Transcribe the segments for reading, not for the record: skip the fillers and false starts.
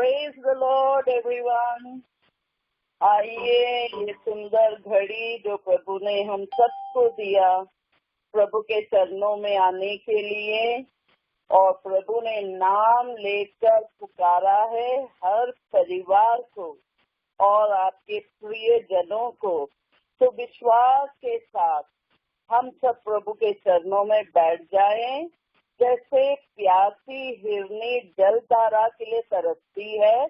Praise the Lord everyone. आइए, ये सुंदर घड़ी जो प्रभु ने हम सबको दिया प्रभु के चरणों में आने के लिए, और प्रभु ने नाम लेकर पुकारा है हर परिवार को और आपके प्रिय जनों को। तो विश्वास के साथ हम सब प्रभु के चरणों में बैठ जाएं। जैसे प्यासी हिरनी जलधारा के लिए तरसती है,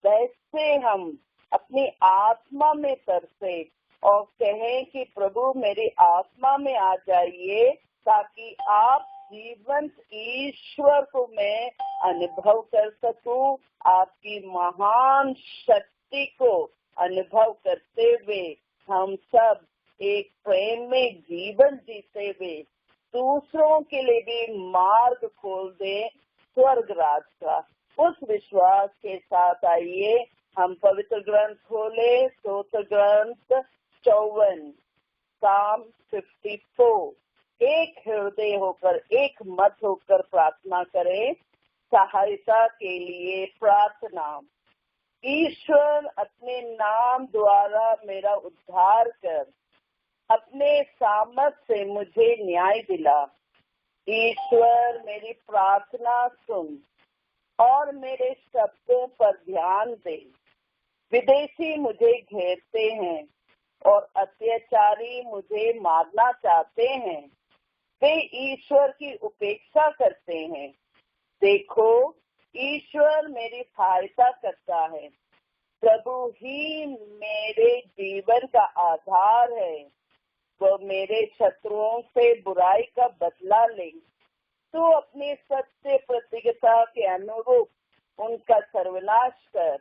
वैसे हम अपनी आत्मा में तरसे और कहें कि प्रभु मेरी आत्मा में आ जाइए, ताकि आप जीवंत ईश्वर को मैं अनुभव कर सकूं, आपकी महान शक्ति को अनुभव करते हुए हम सब एक प्रेम में जीवन जीते हुए दूसरों के लिए भी मार्ग खोल दे स्वर्ग राज का। उस विश्वास के साथ आइए हम पवित्र ग्रंथ खोले, स्तोत्र ग्रंथ 54, साम 54। एक हृदय होकर, एक मत होकर प्रार्थना करें। सहायता के लिए प्रार्थना। ईश्वर, अपने नाम द्वारा मेरा उद्धार कर, अपने सामर्थ्य से मुझे न्याय दिला। ईश्वर, मेरी प्रार्थना सुन और मेरे शब्दों पर ध्यान दे। विदेशी मुझे घेरते हैं और अत्याचारी मुझे मारना चाहते हैं। वे ईश्वर की उपेक्षा करते हैं। देखो, ईश्वर मेरी सहायता करता है। प्रभु ही मेरे जीवन का आधार है। वो मेरे शत्रुओं से बुराई का बदला ले। तू अपनी सत्य प्रतिज्ञा के अनुरूप उनका सर्वनाश कर।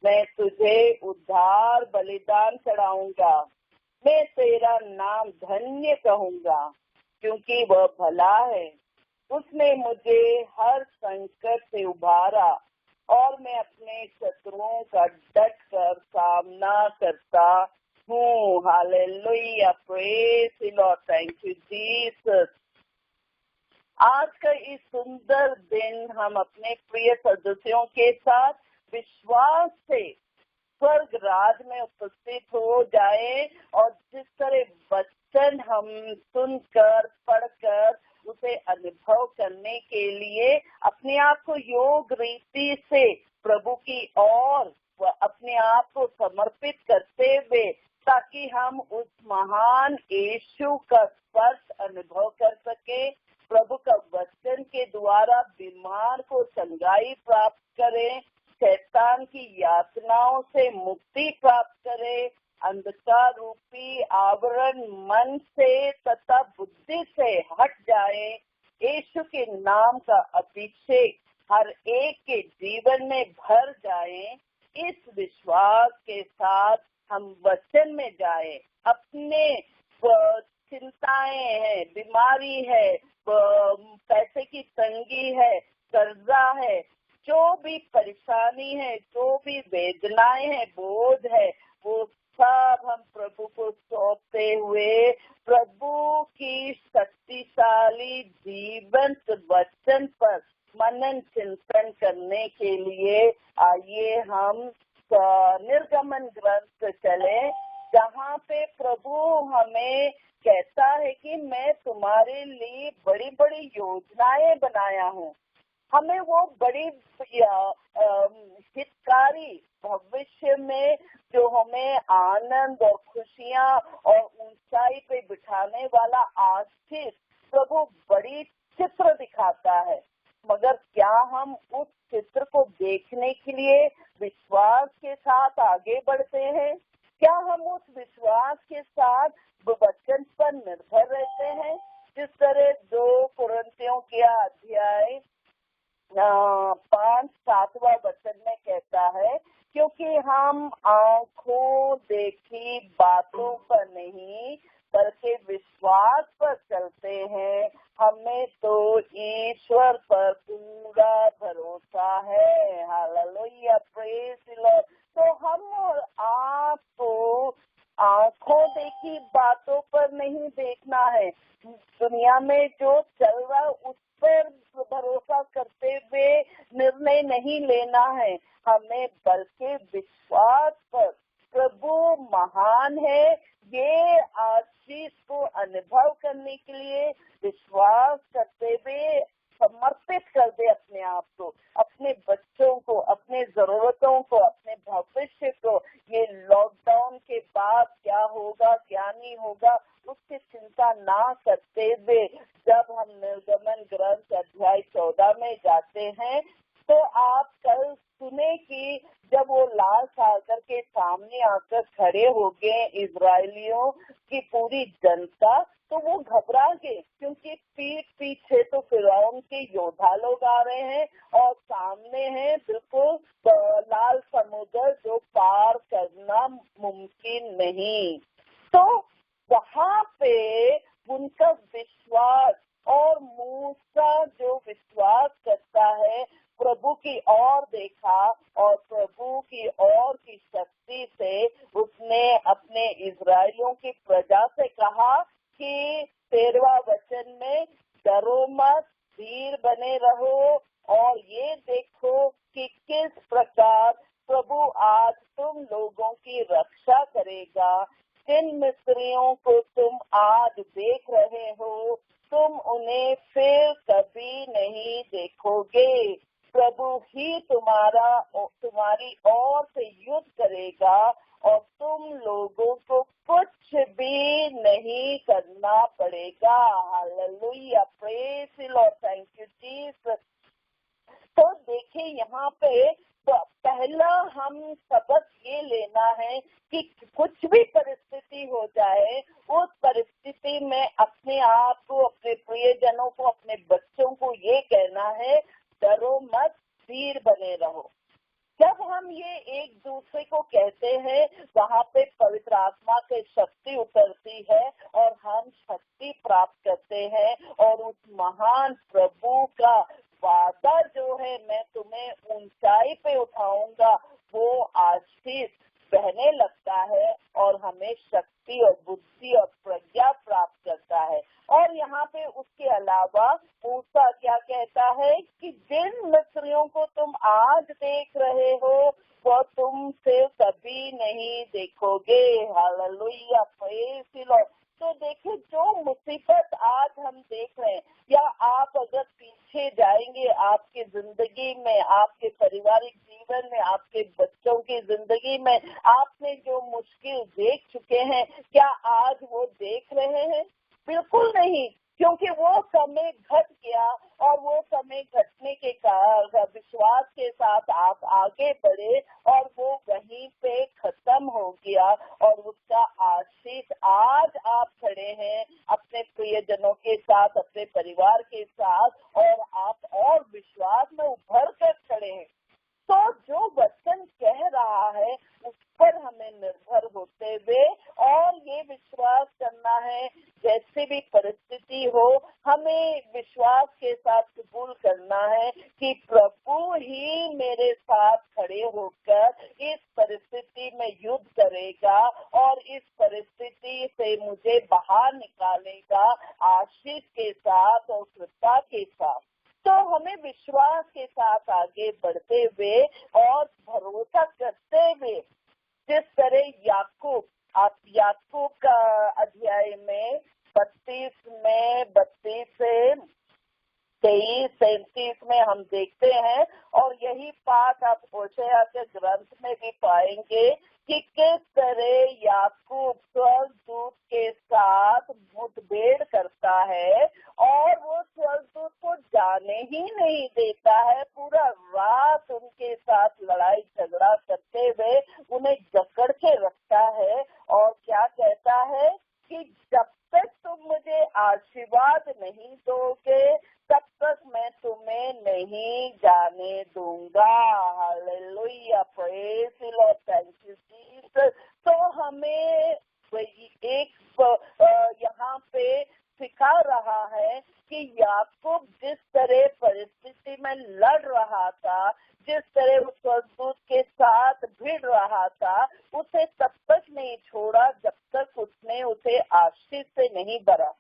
मैं तुझे उद्धार बलिदान चढ़ाऊंगा। मैं तेरा नाम धन्य कहूंगा, क्योंकि वह भला है। उसने मुझे हर संकट से उबारा और मैं अपने शत्रुओं का डट कर सामना करता हूँ। Hallelujah, praise the Lord, thank you Jesus. आज का इस सुंदर दिन हम अपने प्रिय सदस्यों के साथ विश्वास से स्वर्ग राज में उपस्थित हो जाए, और जिस तरह वचन हम सुनकर पढ़कर उसे अनुभव करने के लिए अपने आप को योग रीति से प्रभु की ओर अपने आप को समर्पित करते हुए, ताकि हम उस महान यीशु का स्पर्श अनुभव कर सके। प्रभु का वचन के द्वारा बीमार को चंगाई प्राप्त करें, शैतान की यातनाओं से मुक्ति प्राप्त करें, अंधकार रूपी आवरण मन से तथा बुद्धि से हट जाए। यीशु के नाम का अभिषेक हर एक के जीवन में भर जाए। इस विश्वास के साथ हम वचन में जाए। अपने चिंताएं हैं, बीमारी है, पैसे की तंगी है, कर्जा है, जो भी परेशानी है, जो भी वेदनाएं है, बोझ है, वो सब हम प्रभु को सौंपते हुए प्रभु की शक्तिशाली जीवंत वचन पर मनन चिंतन करने के लिए आइए हम निर्गमन ग्रंथ चले, जहाँ पे प्रभु हमें कहता है कि मैं तुम्हारे लिए बड़ी बड़ी योजनाएं बनाया हूँ। हमें वो बड़ी हितकारी भविष्य में जो हमें आनंद और खुशियाँ और ऊंचाई पे बिठाने वाला आशीष प्रभु बड़ी चित्र दिखाता है। मगर क्या हम उस चित्र को देखने के लिए विश्वास के साथ आगे बढ़ते हैं? क्या हम उस विश्वास के साथ वचन पर निर्भर रहते हैं? जिस तरह 2 कुरिन्थियों के अध्याय 5-7वां वचन में कहता है, क्योंकि हम आंखों देखी बातों पर नहीं बल्कि विश्वास पर चलते हैं। हमें तो ईश्वर पर पूरा भरोसा है। Hallelujah, praise the Lord. तो हम और आपको आंखों देखी बातों पर नहीं देखना है। दुनिया में जो चल रहा है उस पर भरोसा करते हुए निर्णय हमें नहीं लेना है, हमें बल्कि विश्वास पर प्रभु महान है ये आशीष को अनुभव करने के लिए विश्वास करते हुए समर्पित कर दे अपने आप को, अपने बच्चों को, अपने जरूरतों को, अपने भविष्य को। ये लॉकडाउन के बाद क्या होगा क्या नहीं होगा उसकी चिंता ना करते हुए जब हम निर्गमन ग्रंथ अध्याय 14 में जाते हैं तो आप कल सुने कि जब वो लाल सागर के सामने आकर खड़े हो गए इजरायलियों की पूरी जनता, तो वो घबरा गए क्योंकि पीठ पीछे तो फिरौन के योद्धा लोग आ रहे हैं और सामने है बिल्कुल लाल समुद्र जो पार करना मुमकिन नहीं। तो वहाँ पे उनका विश्वास और मूसा जो विश्वास करता है प्रभु की ओर देखा और प्रभु की ओर की शक्ति से उसने अपने इजरायलियों की प्रजा से कहा कि 13वां वचन में डरो मत, धीर बने रहो और ये देखो कि किस प्रकार प्रभु आज तुम लोगों की रक्षा करेगा। जिन मिस्रियों को तुम आज देख रहे हो तुम उन्हें फिर कभी नहीं देखोगे। प्रभु ही तुम्हारी ओर से युद्ध करेगा और तुम लोगों को कुछ भी नहीं करना पड़ेगा। Hallelujah, praise the Lord, thank you Jesus. तो देखिए यहाँ पे तो पहला हम सबक ये लेना है कि कुछ भी परिस्थिति हो जाए उस परिस्थिति में अपने आप को, अपने प्रियजनों को, अपने बच्चों को ये कहना है डरो मत, धीर बने रहो। जब हम ये एक दूसरे को कहते हैं वहाँ पे पवित्र आत्मा की शक्ति उतरती है और हम शक्ति प्राप्त करते हैं और उस महान प्रभु का वादा जो है मैं तुम्हें ऊंचाई पे उठाऊंगा वो आशीष बहने लगता है और हमें शक्ति और बुद्धि और प्रज्ञा प्राप्त करता है। और यहाँ पे उसके अलावा मूसा क्या कहता है कि जिन मिस्रियों को तुम आज देख रहे हो वो तुम से कभी नहीं देखोगे। Hallelujah, praise the Lord. तो देखिए जो मुसीबत आज हम देख रहे हैं या आप अगर पीछे जाएंगे आपकी जिंदगी में, आपके पारिवारिक जीवन में, आपके बच्चों की जिंदगी में आपने जो मुश्किल देख चुके हैं क्या आज वो देख रहे हैं? बिल्कुल नहीं, क्योंकि वो समय घट गया और वो समय घटने के कारण विश्वास के साथ आप आगे बढ़े और वो वहीं पे खत्म हो गया और उसका आशीष आज आप खड़े हैं अपने प्रियजनों के साथ, अपने परिवार के साथ और आप और विश्वास में उभर कर खड़े हैं। तो जो वचन कह रहा है उस पर हमें निर्भर होते हुए और ये विश्वास करना है जैसे भी परिस्थिति हो हमें विश्वास के साथ कबूल करना है कि प्रभु ही मेरे साथ खड़े होकर इस परिस्थिति में युद्ध करेगा और इस परिस्थिति से मुझे बाहर निकालेगा आशीष के साथ और कृपा के साथ। तो हमें विश्वास के साथ आगे बढ़ते हुए और भरोसा करते हुए जिस तरह याकूब का अध्याय में 32 से 23-37 में हम देखते हैं और यही बात आप होशेया के ग्रंथ में भी पाएंगे कि किस तरह याकूब स्वर्गदूत के साथ मुठभेड़ करता है और वो स्वर्गदूत को जाने ही नहीं देता है। पूरा रात उनके साथ लड़ाई झगड़ा करते हुए उन्हें जकड़ के रखता है और क्या कहता है कि जब तक तुम मुझे आशीर्वाद नहीं दोगे तब तक मैं तुम्हें नहीं जाने दूंगा। Hallelujah, praise the Lord, thank you Jesus. तो हमें एक यहाँ पे सिखा रहा है कि याकूब जिस तरह परिस्थिति में लड़ रहा था, जिस तरह उस स्वर्गदूत के साथ भिड़ रहा था, उसे तब तक नहीं छोड़ा जब तक उसने उसे आशीष से नहीं भरा।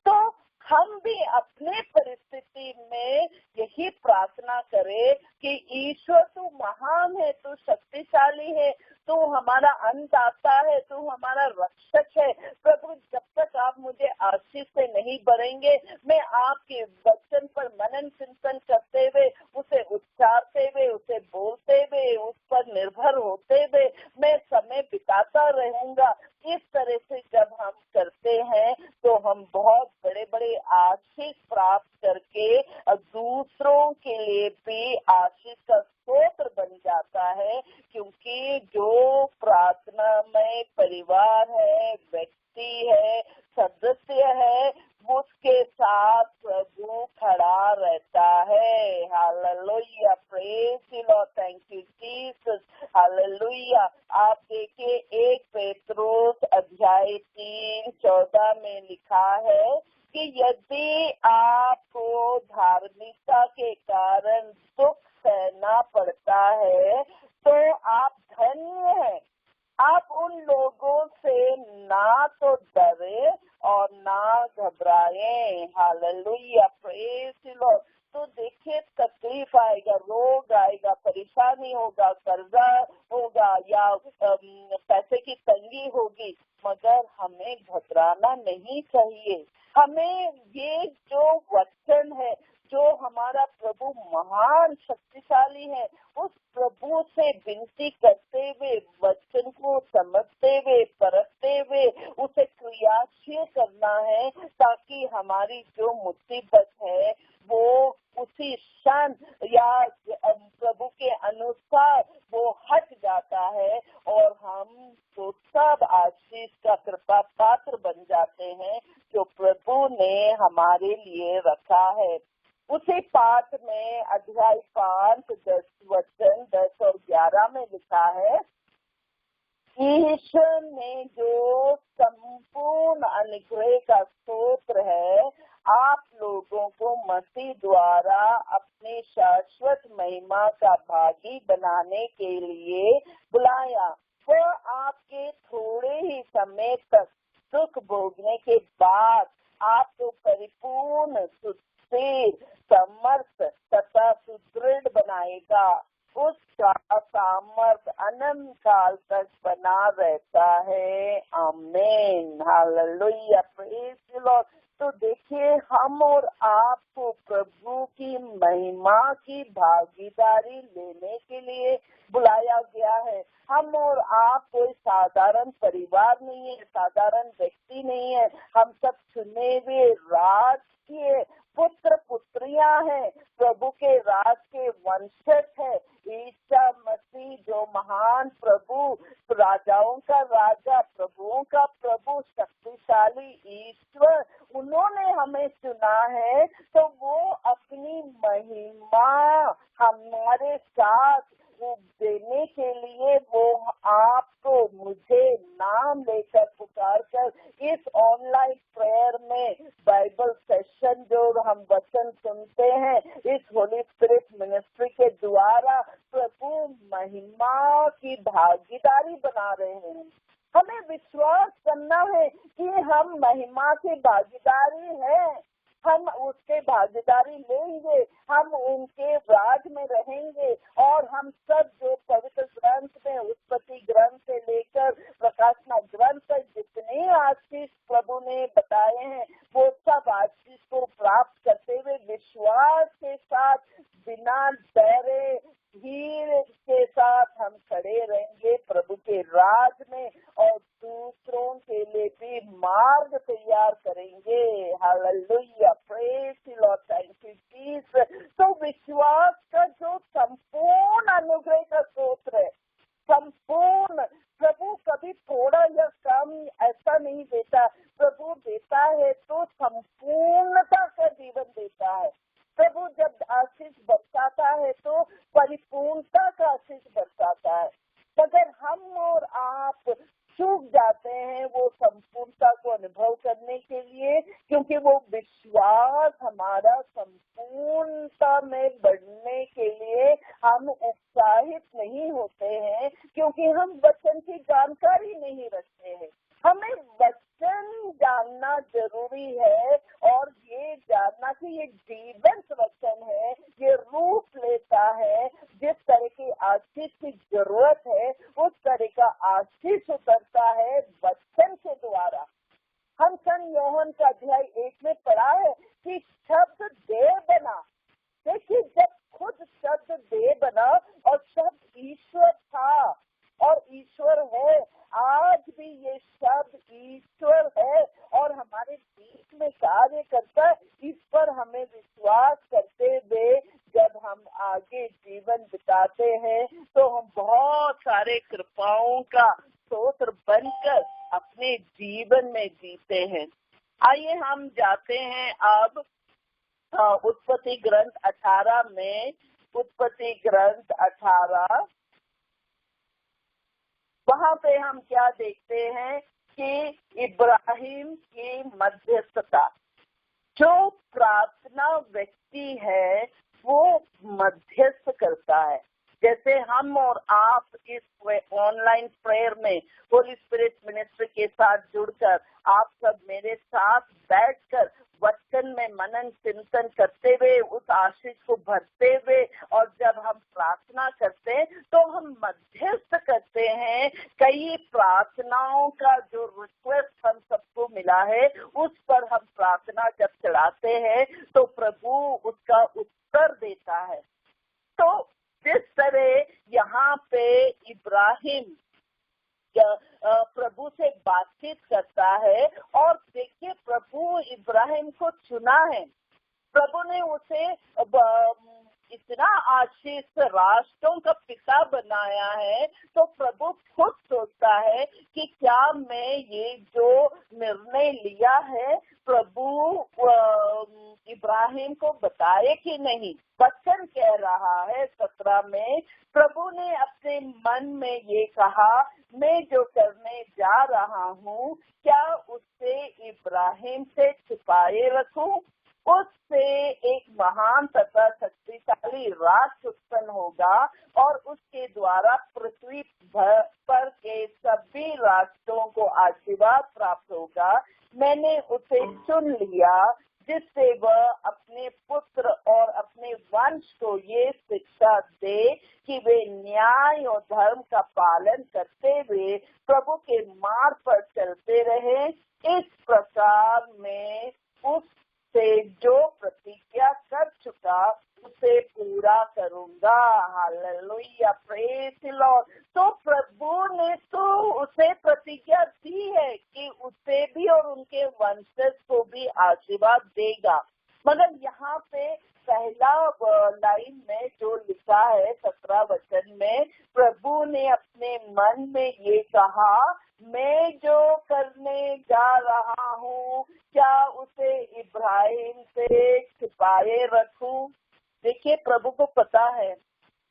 तो हम भी अपने परिस्थिति में यही प्रार्थना करें कि ईश्वर तू महान है, तू शक्तिशाली है, तू हमारा अन्नदाता है, तू हमारा रक्षक है। प्रभु, जब तक आप मुझे आशीष से नहीं भरेंगे, मैं आपके वचन पर मनन चिंतन करते हुए, उसे उच्चारते हुए, उसे बोलते हुए, उस पर निर्भर होते हुए मैं समय बिताता रहूंगा। इस तरह से जब हम करते हैं तो हम बहुत बड़े बड़े आशीष प्राप्त करके दूसरों के लिए भी आशीष का स्रोत बन जाता है। क्योंकि जो प्रार्थना में परिवार है, व्यक्ति है, सदस्य है, उसके साथ प्रभु खड़ा रहता है। Hallelujah, praise the Lord, thank you Jesus, hallelujah. आप देखिए 1 पेत्रुस अध्याय 3:14 में लिखा है कि यदि आपको धार्मिकता के कारण दुख सहना पड़ता है तो आप धन्य हैं। आप उन लोगों से ना तो डरे और ना घबराएं। Hallelujah, praise the Lord. तो देखिए, तकलीफ आएगा, रोग आएगा, परेशानी होगा, कर्जा होगा या पैसे की तंगी होगी, मगर हमें घबराना नहीं चाहिए। हमें ये जो वचन है, जो हमारा प्रभु महान शक्तिशाली है, उस प्रभु से विनती करते हुए, वचन को समझते हुए, परखते हुए उसे क्रियाशील करना है, ताकि हमारी जो मुसीबत है वो उसी क्षण या प्रभु के अनुसार वो हट जाता है और हम तो सब आशीष का कृपा पात्र बन जाते हैं जो प्रभु ने हमारे लिए रखा है। उसी पाठ में अध्याय 5 10 और 11 में लिखा है, ईश्वर ने जो संपूर्ण अनुग्रह का स्रोत है, आप लोगों को मसीह द्वारा अपने शाश्वत महिमा का भागी बनाने के लिए बुलाया। वह आपके थोड़े ही समय तक सुख भोगने के बाद आपको परिपूर्ण, सुस्थिर, समर्थ तथा सुदृढ़ बनाएगा। उसका सामर्थ अनंत काल तक बना रहता है। आमीन, हालेलुया, प्रेज द लॉर्ड। तो देखिए, हम और आपको प्रभु की महिमा की भागीदारी लेने के लिए बुलाया गया है। हम और आप कोई साधारण परिवार नहीं है, साधारण व्यक्ति नहीं है। हम सब चुने हुए राजकीय पुत्र पुत्रियां हैं, प्रभु के राज के वंशज है। ईसा मसीह जो महान प्रभु, राजाओं का राजा, प्रभुओं का प्रभु, शक्तिशाली ईश्वर, उन्होंने हमें चुना है। तो वो अपनी महिमा हमारे साथ देने के लिए वो आपको, मुझे नाम लेकर पुकार कर इस ऑनलाइन प्रेयर में बाइबल सेशन जो हम वचन सुनते हैं, इस होली स्पिरिट मिनिस्ट्री के द्वारा प्रभु महिमा की भागीदारी बना रहे हैं। हमें विश्वास करना है कि हम महिमा की भागीदारी है। हम उसके भागीदारी लेंगे, हम उनके राज में रहेंगे और हम सब जो पवित्र ग्रंथ में, उत्पत्ति ग्रंथ से लेकर प्रकाशना ग्रंथ तक जितने आशीष प्रभु ने बताए हैं, वो सब आशीष को प्राप्त करते हुए विश्वास के साथ, बिना डरे, धीरे के साथ हम खड़े रहेंगे प्रभु के राज में और दूसरों के लिए भी मार्ग तैयार करेंगे। Hallelujah, praise the Lord, thank you Jesus. तो विश्वास का जो संपूर्ण अनुग्रह का स्रोत है, संपूर्ण, प्रभु कभी थोड़ा या कम ऐसा नहीं देता। प्रभु देता है तो संपूर्णता का जीवन देता है। प्रभु जब आशीष बरसाता है तो परिपूर्णता का आशीष बरसाता है। मगर हम और आप चूक जाते हैं वो संपूर्णता को अनुभव करने के लिए, क्योंकि वो विश्वास हमारा संपूर्णता में बढ़ने के लिए हम उत्साहित नहीं होते हैं, क्योंकि हम वचन की जानकारी नहीं रखते हैं। हमें वचन जानना जरूरी है और ये बना। देखिए, जब खुद शब्द देह बना और शब्द ईश्वर था और ईश्वर है, आज भी ये शब्द ईश्वर है और हमारे बीच में कार्य करता है। इस पर हमें विश्वास करते हुए जब हम आगे जीवन बिताते हैं तो हम बहुत सारे कृपाओं का स्रोत बनकर अपने जीवन में जीते हैं। आइए हम जाते हैं अब उत्पत्ति ग्रंथ 18 में। उत्पत्ति ग्रंथ 18, वहां पे हम क्या देखते हैं कि इब्राहिम की मध्यस्थता, जो प्रार्थना व्यक्ति है वो मध्यस्थ करता है। जैसे हम और आप इस ऑनलाइन प्रेयर में होली स्पिरिट मिनिस्ट्री के साथ जुड़कर आप सब मेरे साथ बैठकर वचन में मनन चिंतन करते हुए उस आशीष को भरते हुए और जब हम प्रार्थना करते हैं तो हम मध्यस्थ करते हैं। कई प्रार्थनाओं का जो रिक्वेस्ट हम सबको मिला है उस पर हम प्रार्थना जब चढ़ाते हैं तो प्रभु उसका उत्तर देता है। तो जिस तरह यहाँ पे इब्राहिम प्रभु से बातचीत करता है और देखिए प्रभु इब्राहिम को चुना है, प्रभु ने उसे इतना आशीष राष्ट्रों का पिता बनाया है, तो प्रभु खुद सोचता है कि क्या मैं ये जो निर्णय लिया है प्रभु इब्राहिम को बताए कि नहीं। वचन कह रहा है 17 में, प्रभु ने अपने मन में ये कहा, मैं जो करने जा रहा हूँ क्या उससे इब्राहिम से छिपाए रखूं। उससे एक महान तथा शक्तिशाली राष्ट्र उत्पन्न होगा और उसके द्वारा पृथ्वी पर के सभी राष्ट्रों को आशीर्वाद प्राप्त होगा। मैंने उसे चुन लिया जिससे वह अपने पुत्र और अपने वंश को ये शिक्षा दे कि वे न्याय और धर्म का पालन करते हुए प्रभु के मार्ग पर चलते रहे। इस प्रकार मैं उससे जो प्रतिज्ञा कर चुका उसे पूरा करूंगा। Hallelujah, praise the Lord. तो प्रभु ने तो उसे प्रतिज्ञा दी है कि उसे भी और उनके वंशज को भी आशीर्वाद देगा। मगर यहाँ पे पहला लाइन में जो लिखा है 17 वचन में, प्रभु ने अपने मन में ये कहा, मैं जो करने जा रहा हूँ क्या उसे इब्राहिम से छिपाए रखूं। देखिए, प्रभु को पता है,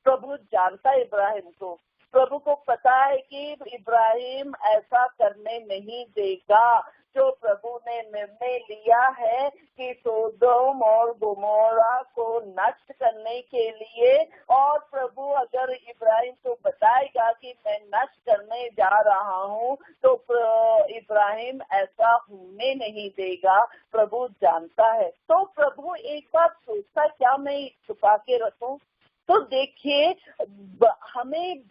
प्रभु जानता है इब्राहिम को, प्रभु को पता है कि इब्राहिम ऐसा करने नहीं देगा। जो प्रभु ने निर्णय लिया है कि सोदोम और गोमोरा को नष्ट करने के लिए, और प्रभु अगर इब्राहिम को बताएगा कि मैं नष्ट करने जा रहा हूँ तो इब्राहिम ऐसा होने नहीं देगा। प्रभु जानता है। तो प्रभु एक बार सोचता, क्या मैं छुपा के रखूं। तो देखिए, हमें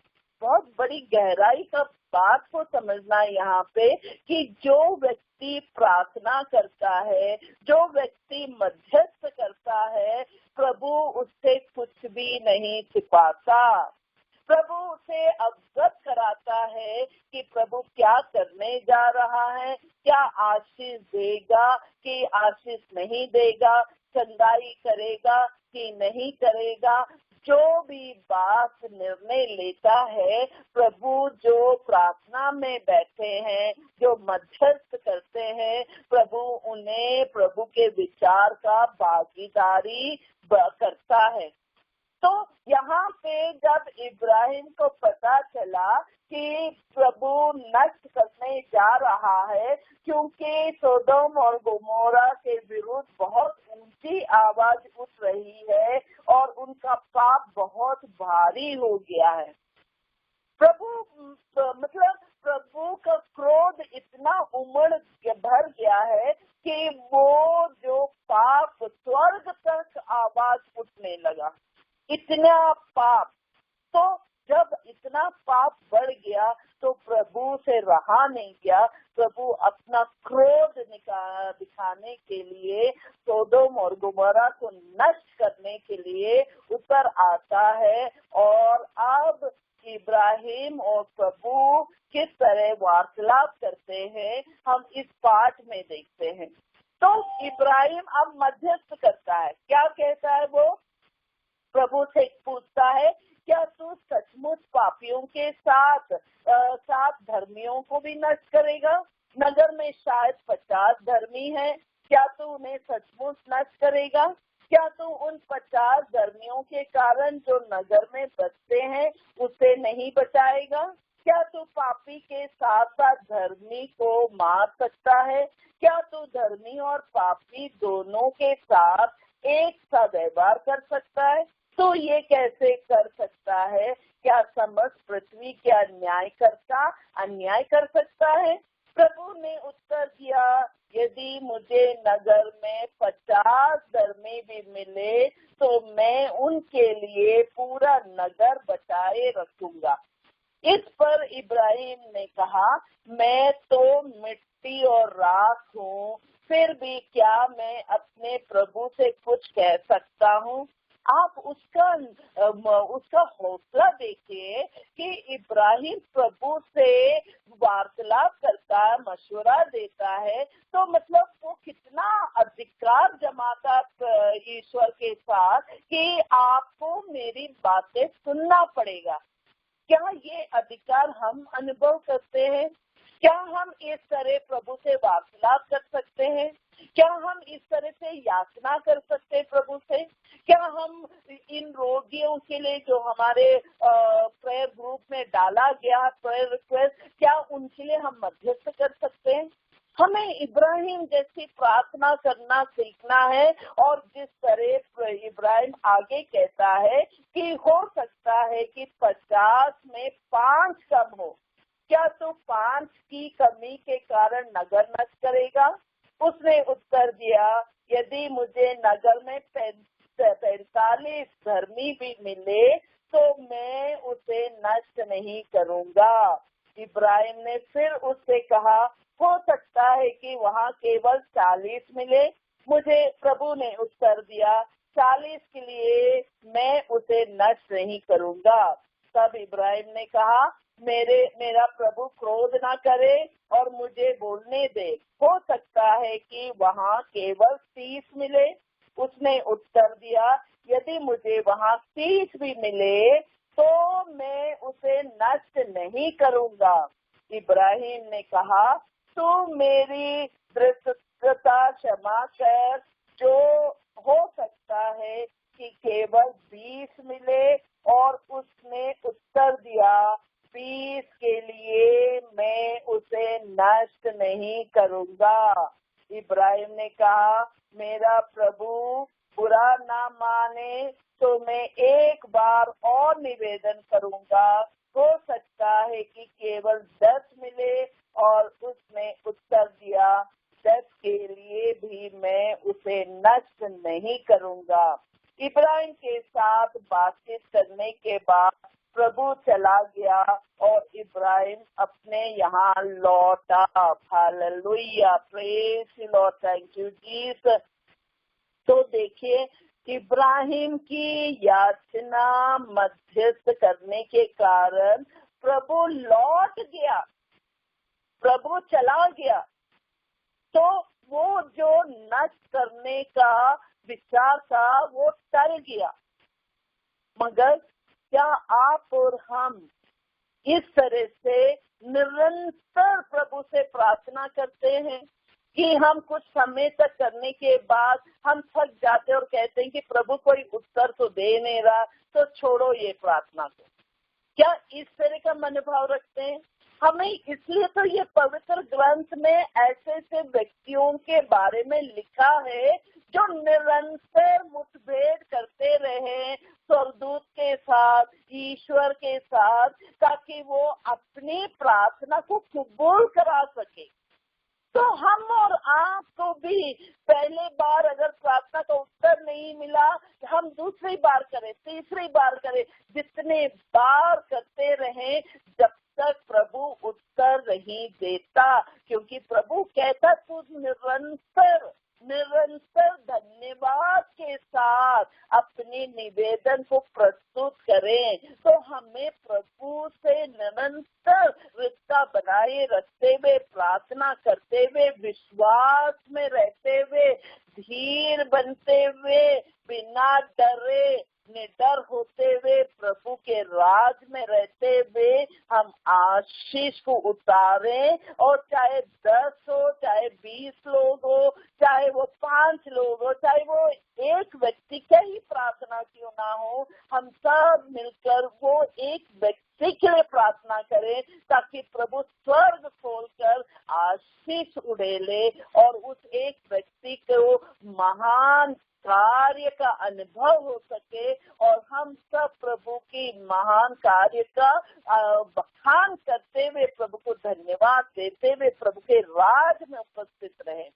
बहुत बड़ी गहराई का बात को समझना है यहाँ पे कि जो व्यक्ति प्रार्थना करता है, जो व्यक्ति मध्यस्थ करता है, प्रभु उससे कुछ भी नहीं छिपाता। प्रभु उसे अवगत कराता है कि प्रभु क्या करने जा रहा है, क्या आशीष देगा कि आशीष नहीं देगा, चंगाई करेगा कि नहीं करेगा। जो भी बात निर्णय लेता है, प्रभु जो प्रार्थना में बैठे हैं, जो मध्यस्थ करते हैं, प्रभु उन्हें प्रभु के विचार का भागीदारी करता है। तो यहाँ पे जब इब्राहिम को पता चला कि प्रभु नष्ट करने जा रहा है, क्योंकि सोदोम और गोमोरा के विरुद्ध बहुत ऊंची आवाज उठ रही है और उनका पाप बहुत भारी हो गया है। प्रभु का क्रोध इतना उमड़ भर गया है कि वो जो पाप स्वर्ग तक आवाज उठने लगा, इतना पाप। तो जब इतना पाप बढ़ गया तो प्रभु से रहा नहीं गया। प्रभु अपना क्रोध दिखाने के लिए सोदोम और गोमोरा को नष्ट करने के लिए उतर आता है। और अब इब्राहिम और प्रभु किस तरह वार्तालाप करते हैं हम इस पाठ में देखते हैं। तो इब्राहिम अब मध्यस्थ करता है। क्या कहता है वो? प्रभु से पूछता है, क्या तू सचमुच पापियों के साथ साथ धर्मियों को भी नष्ट करेगा? नगर में शायद 50 धर्मी हैं, क्या तू उन्हें सचमुच नष्ट करेगा? क्या तू उन 50 धर्मियों के कारण जो नगर में बसते हैं उसे नहीं बचाएगा? क्या तू पापी के साथ साथ धर्मी को मार सकता है? क्या तू धर्मी और पापी दोनों के साथ एक सा व्यवहार कर सकता है? तो ये कैसे कर सकता है? क्या समस्त पृथ्वी क्या अन्याय कर सकता है? प्रभु ने उत्तर दिया, यदि मुझे नगर में 50 धर्मी भी मिले तो मैं उनके लिए पूरा नगर बचाए रखूंगा। इस पर इब्राहिम ने कहा, मैं तो मिट्टी और राख हूँ, फिर भी क्या मैं अपने प्रभु से कुछ कह सकता हूँ? आप उसका हौसला देखिए कि इब्राहिम प्रभु से वार्तालाप करता है, मशवरा देता है, तो मतलब वो कितना अधिकार जमाता ईश्वर के साथ कि आपको मेरी बातें सुनना पड़ेगा। क्या ये अधिकार हम अनुभव करते हैं? क्या हम इस तरह प्रभु से वार्तालाप कर सकते हैं? क्या हम इस तरह से याचना कर सकते हैं प्रभु से? क्या हम इन रोगियों के लिए जो हमारे प्रेयर ग्रुप में डाला गया प्रेयर रिक्वेस्ट, क्या उनके लिए हम मध्यस्थ कर सकते हैं? हमें इब्राहिम जैसी प्रार्थना करना सीखना है। और जिस तरह इब्राहिम आगे कहता है कि हो सकता है कि 50 में 5 कम हो, क्या तू 5 की कमी के कारण नगर नष्ट करेगा? उसने उत्तर दिया, यदि मुझे नगर में 45 धर्मी भी मिले तो मैं उसे नष्ट नहीं करूंगा। इब्राहिम ने फिर उससे कहा, हो सकता है कि वहाँ केवल 40 मिले। मुझे प्रभु ने उत्तर दिया, 40 के लिए मैं उसे नष्ट नहीं करूंगा। तब इब्राहिम ने कहा, मेरा प्रभु क्रोध ना करे और मुझे बोलने दे, हो सकता है कि वहाँ केवल 30 मिले। उसने उत्तर दिया, यदि मुझे वहाँ 30 भी मिले तो मैं उसे नष्ट नहीं करूंगा। इब्राहिम ने कहा, तू मेरी दृढ़ता क्षमा कर, जो हो सकता है कि केवल 20 मिले। और उसने उत्तर दिया, 20 के लिए मैं उसे नष्ट नहीं करूंगा। इब्राहिम ने कहा, मेरा प्रभु बुरा ना माने तो मैं एक बार और निवेदन करूंगा, हो सकता है कि केवल 10 मिले। और उसने उत्तर दिया, 10 के लिए भी मैं उसे नष्ट नहीं करूंगा। इब्राहिम के साथ बातचीत करने के बाद प्रभु चला गया और इब्राहिम अपने यहाँ लौटा। Hallelujah, praise the Lord, thank you Jesus. तो देखिए, इब्राहिम की याचना मध्यस्थ करने के कारण प्रभु लौट गया, प्रभु चला गया। तो वो जो नष्ट करने का विचार था वो टल गया। मगर क्या आप और हम इस तरह से निरंतर प्रभु से प्रार्थना करते हैं कि हम कुछ समय तक करने के बाद हम थक जाते और कहते हैं कि प्रभु कोई उत्तर तो दे नहीं रहा, तो छोड़ो ये प्रार्थना को? क्या इस तरह का मनोभाव रखते हैं? हमें इसलिए तो ये पवित्र ग्रंथ में ऐसे ऐसे व्यक्तियों के बारे में लिखा है जो निरंतर मुठभेड़ करते रहे स्वर्गदूत के साथ, ईश्वर के साथ, ताकि वो अपनी प्रार्थना को कबूल करा सके। तो हम और आपको भी पहले बार अगर प्रार्थना का उत्तर नहीं मिला, हम दूसरी बार करें, तीसरी बार करें, जितने बार करते रहें जब तक प्रभु उत्तर नहीं देता। क्योंकि प्रभु कहता तू निरंतर धन्यवाद के साथ अपने निवेदन को प्रस्तुत करें। तो हमें प्रभु से निरंतर रिश्ता बनाए रखते हुए, प्रार्थना करते हुए, विश्वास में रहते हुए, धीर बनते हुए, बिना डरे निडर होते हुए, प्रभु के राज में रहते हुए हम आशीष को उतारें। और चाहे 10 हो, चाहे 20 लोग हो, चाहे वो 5 लोग हो, चाहे वो एक व्यक्ति का ही प्रार्थना क्यों ना हो, हम सब मिलकर वो एक व्यक्ति के लिए प्रार्थना करें, ताकि प्रभु स्वर्ग खोलकर आशीष उड़ेले और उस एक व्यक्ति को महान कार्य का अनुभव हो सके और हम सब प्रभु की महान कार्य का बखान करते हुए, प्रभु को धन्यवाद देते हुए प्रभु के राज में उपस्थित रहे।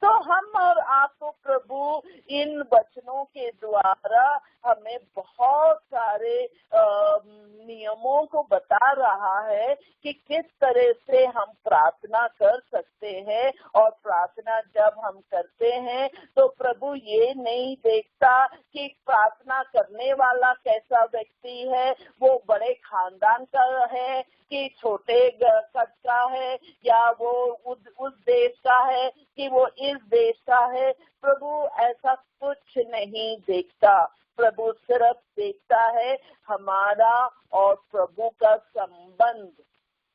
तो हम और आपको प्रभु इन वचनों के द्वारा हमें बहुत सारे नियमों को बता रहा है कि किस तरह से हम प्रार्थना कर सकते हैं। और प्रार्थना जब हम करते हैं तो प्रभु ये नहीं देखता कि प्रार्थना करने वाला कैसा व्यक्ति है, वो बड़े खानदान का है कि छोटे कद का है, या वो उस देश का है कि वो इस देश का है। प्रभु ऐसा कुछ नहीं देखता। प्रभु सिर्फ देखता है हमारा और प्रभु का संबंध।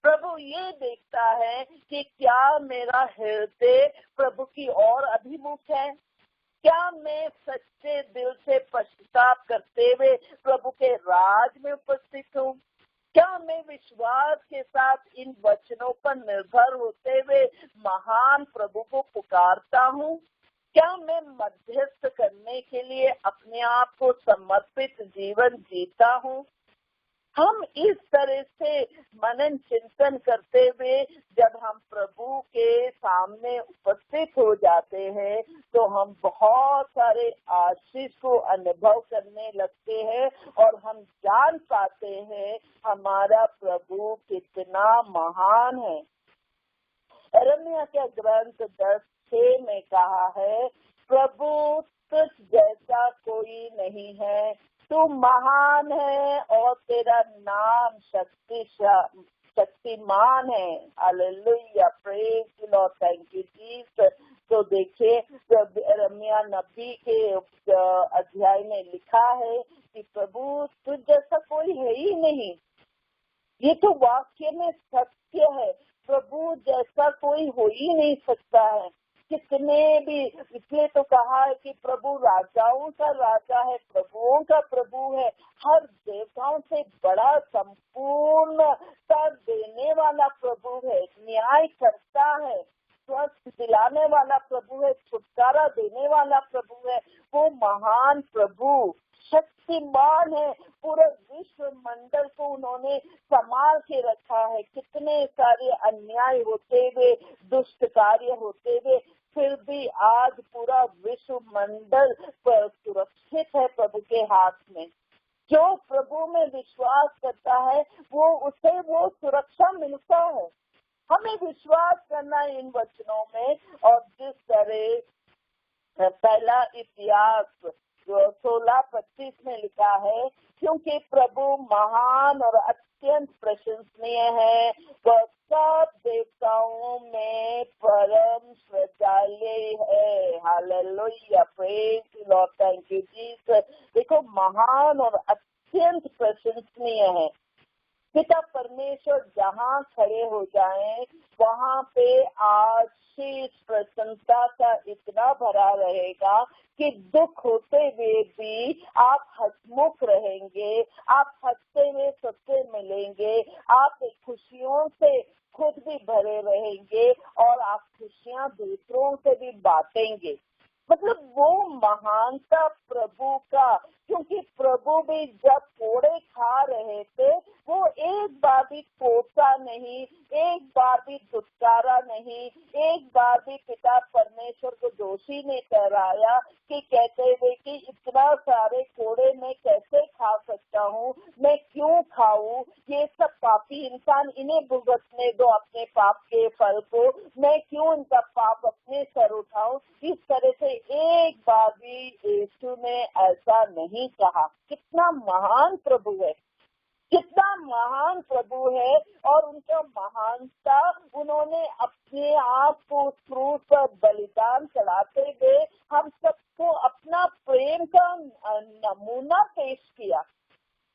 प्रभु ये देखता है कि क्या मेरा हृदय प्रभु की ओर अभिमुख है, क्या मैं सच्चे दिल से पश्चाताप करते हुए प्रभु के राज में उपस्थित हूँ, क्या मैं विश्वास के साथ इन वचनों पर निर्भर होते हुए महान प्रभु को पुकारता हूँ, क्या मैं मध्यस्थ करने के लिए अपने आप को समर्पित जीवन जीता हूँ। हम इस तरह से मनन चिंतन करते हुए जब हम प्रभु के सामने उपस्थित हो जाते हैं तो हम बहुत सारे आशीष को अनुभव करने लगते हैं और हम जान पाते हैं हमारा प्रभु कितना महान है। यिर्मयाह के ग्रंथ 10:6 में कहा है, प्रभु तुझ जैसा कोई नहीं है, तू महान है और तेरा नाम शक्तिमान है। Hallelujah, praise the Lord, thank you Jesus. तो देखिए यिर्मयाह नबी के अध्याय में लिखा है कि प्रभु तुझ जैसा कोई है ही नहीं। ये तो वाक्य में सत्य है, प्रभु जैसा कोई हो ही नहीं सकता है। कितने भी, इसलिए तो कहा है कि प्रभु राजाओं का राजा है, प्रभुओं का प्रभु है, हर देवताओं से बड़ा संपूर्णता देने वाला प्रभु है, न्याय करता है, स्वस्थ दिलाने वाला प्रभु है, छुटकारा देने वाला प्रभु है। वो महान प्रभु शक्तिमान है, पूरे विश्व मंडल को उन्होंने संभाल के रखा है। कितने सारे अन्याय होते हुए, दुष्ट कार्य होते हुए, फिर भी आज पूरा विश्व मंडल सुरक्षित है प्रभु के हाथ में। जो प्रभु में विश्वास करता है उसे वो सुरक्षा मिलता है। हमें विश्वास करना है इन वचनों में। और जिस तरह पहला इतिहास 16:25 में लिखा है, क्योंकि प्रभु महान और अत्यंत प्रशंसनीय है, वह सब देवताओं में परम श्रद्धालु है। Hallelujah, praise the Lord, thank you Jesus. देखो, महान और अत्यंत प्रशंसनीय है। पिता परमेश्वर जहाँ खड़े हो जाएं वहाँ पे आशीष प्रसन्नता का इतना भरा रहेगा कि दुख होते हुए भी आप हंसमुख रहेंगे, आप हंसते हुए सबसे मिलेंगे, आप खुशियों से खुद भी भरे रहेंगे और आप खुशियाँ दूसरों से भी बांटेंगे। मतलब वो महानता प्रभु का, क्योंकि प्रभु भी जब कोड़े खा रहे थे वो एक बार भी कोसा नहीं, एक बार भी दुत्कारा नहीं, एक बार भी पिता परमेश्वर को दोषी नहीं ठहराया कि कहते हुए कि इतना सारे कोड़े मैं कैसे खा सकता हूँ, मैं क्यों खाऊं, ये सब पापी इंसान, इन्हें भुगतने दो अपने पाप के फल को, मैं क्यों इनका पाप अपने सर उठाऊं। इस तरह से एक बार भी यीशु ने ऐसा नहीं कहा। कितना महान प्रभु है, कितना महान प्रभु है। और उनका महानता, उन्होंने अपने आप को उस क्रूस पर बलिदान चढ़ाते हुए हम सबको अपना प्रेम का नमूना पेश किया।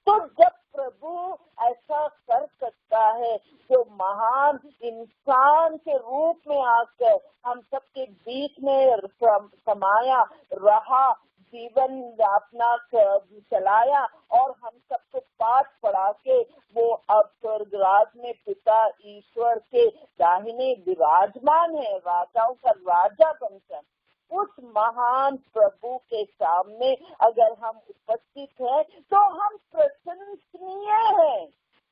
तो जब प्रभु ऐसा कर सकता है, जो महान इंसान के रूप में आकर हम सबके बीच में समाया रहा, जीवन अपना चलाया और हम सबको पाठ पढ़ा के वो अब स्वर्गराज में पिता ईश्वर के दाहिने विराजमान है, राजाओं का राजा बनकर। उस महान प्रभु के सामने अगर हम उपस्थित हैं तो हम प्रशंसनीय हैं।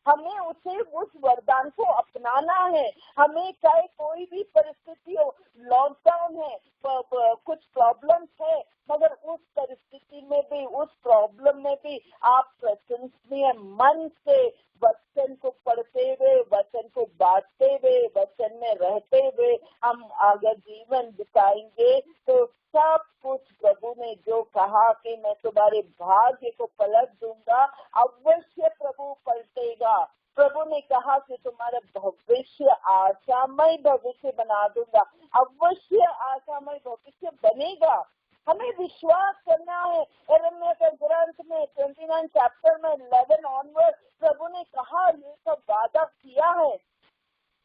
हमें उसे उस वरदान को अपनाना है। हमें चाहे कोई भी परिस्थिति हो, लॉकडाउन है, कुछ प्रॉब्लम्स है, मगर उस परिस्थिति में भी, उस प्रॉब्लम में भी आप प्रशंसनीय मन से वचन को पढ़ते हुए, वचन को बांटते हुए, वचन में रहते हुए हम अगर जीवन बिताएंगे तो सब कुछ प्रभु ने जो कहा कि मैं तुम्हारे भाग्य को पलट दूंगा, अवश्य प्रभु पलटेगा। प्रभु ने कहा कि तुम्हारा भविष्य आशामय भविष्य बना दूंगा, अवश्य आशामय भविष्य बनेगा। हमें विश्वास करना है। यिर्मयाह के ग्रंथ में 29 चैप्टर में 11 ऑनवर्ड प्रभु ने कहा, ये सब वादा किया है।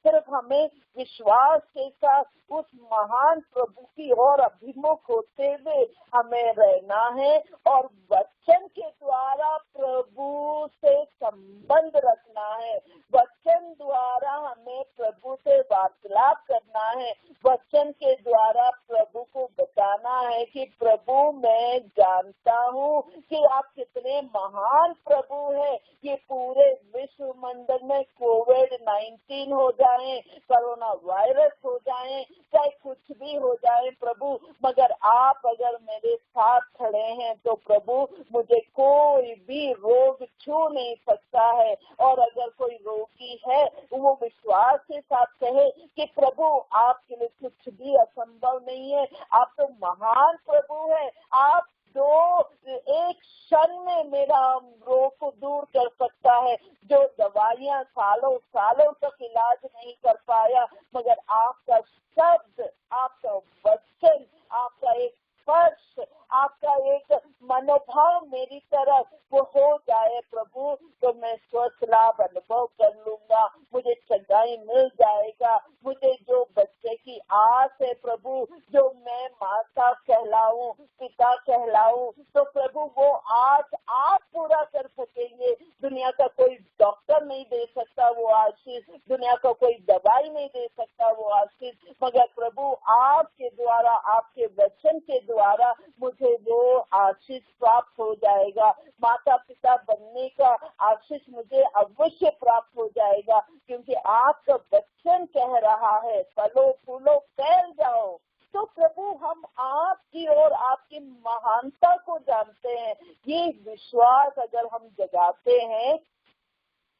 सिर्फ हमें विश्वास के साथ उस महान प्रभु की ओर अभिमुख होते हुए हमें रहना है और वचन के द्वारा प्रभु से संबंध रखना है। वचन द्वारा हमें प्रभु से वार्तालाप करना है। वचन के द्वारा प्रभु को बताना है कि प्रभु मैं जानता हूँ कि आप कितने महान प्रभु हैं। ये पूरे विश्व मंडल में कोविड-19 हो जाए, कोरोना वायरस हो जाए, चाहे कुछ भी हो जाए प्रभु, मगर आप अगर मेरे साथ खड़े हैं तो प्रभु मुझे कोई भी रोग छू नहीं सकता है। और अगर कोई रोगी है वो विश्वास के साथ कहे कि प्रभु आपके लिए कुछ भी असंभव नहीं है, आप तो महान प्रभु है, आप जो एक क्षण में मेरा रोग को दूर कर सकता है। जो दवाइयां सालों सालों तक इलाज नहीं कर पाया, मगर आपका शब्द, आपका वचन, आपका एक स्पर्श, आपका एक मनोभाव मेरी तरफ वो हो जाए प्रभु, तो मैं स्वस्थ लाभ अनुभव कर लूंगा, मुझे चंगाई मिल जाएगा। मुझे जो बच्चे की आस है प्रभु, जो मैं माता कहलाऊं, पिता कहलाऊं, तो प्रभु वो आस आप पूरा कर सकेंगे। दुनिया का कोई डॉक्टर नहीं दे सकता वो आशीष, दुनिया का कोई दवाई नहीं दे सकता वो आशीष, मगर प्रभु आपके द्वारा, आपके वचन के द्वारा मुझे वो आशीष प्राप्त हो जाएगा। माता पिता बनने का आशीष मुझे अवश्य प्राप्त हो जाएगा, क्योंकि आपका वचन कह रहा है फलो फूलो फैल जाओ। तो प्रभु हम आपकी और आपकी महानता को जानते हैं। ये विश्वास अगर हम जगाते हैं,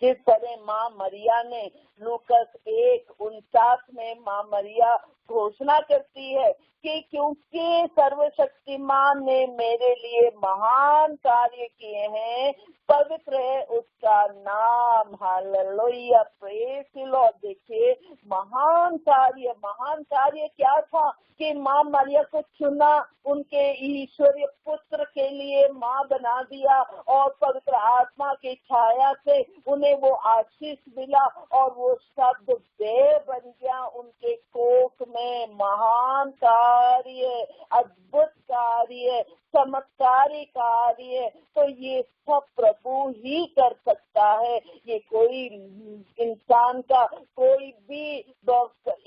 जिस तरह माँ मरिया ने लूकस 1:49 में माँ मरिया घोषणा करती है कि क्योंकि सर्वशक्तिमान ने मेरे लिए महान कार्य किए हैं, पवित्र है उसका नाम। Hallelujah, praise the Lord. देखिए महान कार्य क्या था कि माँ मरिया को चुना, उनके ईश्वरीय पुत्र के लिए माँ बना दिया और पवित्र आत्मा की छाया से उन्हें वो आशीष मिला और वो शब्द देह बन गया उनके कोख में। महान कार्य, अद्भुत कार्य, चमत्कारी कार्य, तो ये सब प्रभु ही कर सकता है। ये कोई इंसान का कोई भी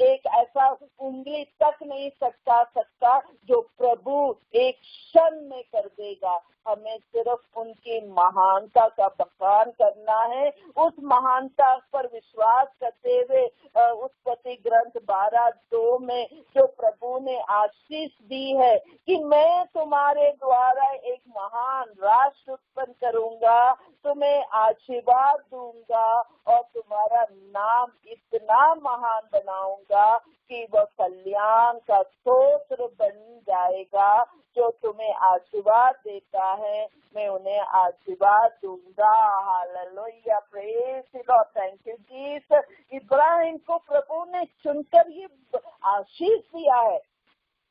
एक ऐसा उंगली तक नहीं सकता जो प्रभु एक क्षण में कर देगा। हमें सिर्फ उनकी महानता का बखान करना है, उस महानता पर विश्वास करते हुए उत्पत्ति ग्रंथ 12:2 में जो प्रभु ने आशीष दी है कि मैं तुम्हारे द्वारा एक महान राष्ट्र उत्पन्न करूंगा, तुम्हें आशीर्वाद दूंगा और तुम्हारा नाम इतना महान बनाऊंगा कि वह कल्याण का स्तोत्र बन जाएगा। जो तुम्हें आशीर्वाद देता है मैं उन्हें आशीर्वाद दूंगा। Hallelujah, praise the Lord, thank you Jesus. Ibrahim को प्रभु ने चुनकर ये आशीष दिया है,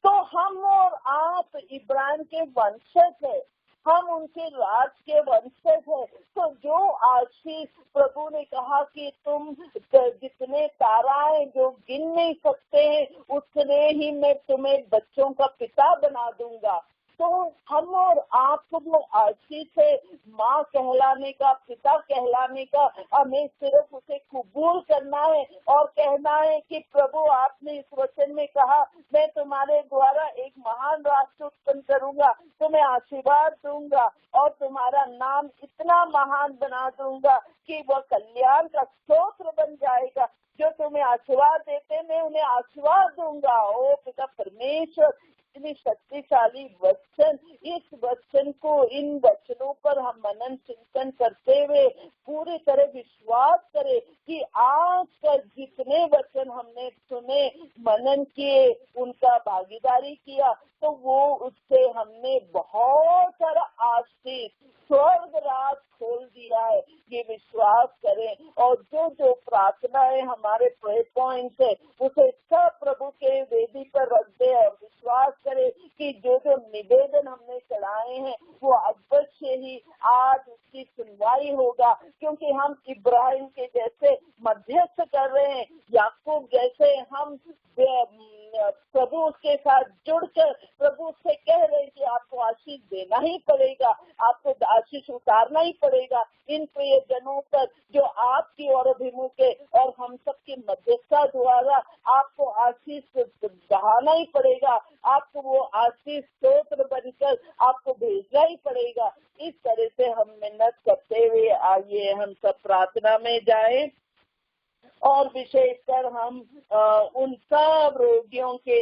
तो हम और आप इब्राहिम के वंशज हैं, हम उनके राज के वंशज हैं। तो जो आशीष प्रभु ने कहा कि तुम जितने ताराएं जो गिन नहीं सकते हैं उतने ही मैं तुम्हें बच्चों का पिता बना दूंगा, तो हम और आपको वो आशीष है माँ कहलाने का, पिता कहलाने का। हमें सिर्फ उसे कबूल करना है और कहना है कि प्रभु आपने इस वचन में कहा मैं तुम्हारे द्वारा एक महान राष्ट्र उत्पन्न करूंगा, तुम्हें आशीर्वाद दूंगा और तुम्हारा नाम इतना महान बना दूंगा कि वह कल्याण का स्तोत्र बन जाएगा। जो तुम्हें आशीर्वाद देते मैं उन्हें आशीर्वाद दूंगा। ओ पिता परमेश्वर, इतनी शक्तिशाली वचन, इस वचन को, इन वचनों पर हम मनन चिंतन करते हुए पूरी तरह विश्वास करें कि आज का जितने वचन हमने सुने, मनन किए, उनका भागीदारी किया, तो वो उससे हमने बहुत सारा आशीष स्वर्ग राज खोल दिया है, ये विश्वास करें। और जो जो प्रार्थनाएं हमारे प्रे पॉइंट है उसे सब प्रभु के वेदी पर रख दे और विश्वास करें कि जो जो निवेदन हमने चढ़ाए हैं वो अवश्य ही आज उसकी सुनवाई होगा, क्योंकि हम इब्राहिम के जैसे मध्यस्थ कर रहे हैं, याकूब जैसे हम प्रभु के साथ जुड़कर प्रभु से कह रहे हैं कि आपको आशीष देना ही पड़ेगा, आपको आशीष उतारना ही पड़ेगा इन प्रियजनों पर जो आपकी ओर अभिमुख है, और हम सबके मध्यस्थता द्वारा आपको आशीष बहाना ही पड़ेगा, आपको वो आशीष स्तोत्र बनकर आपको भेजना ही पड़ेगा। इस तरह से हम मेहनत करते हुए आइए हम सब प्रार्थना में जाएं और विशेषकर हम उन सब रोगियों के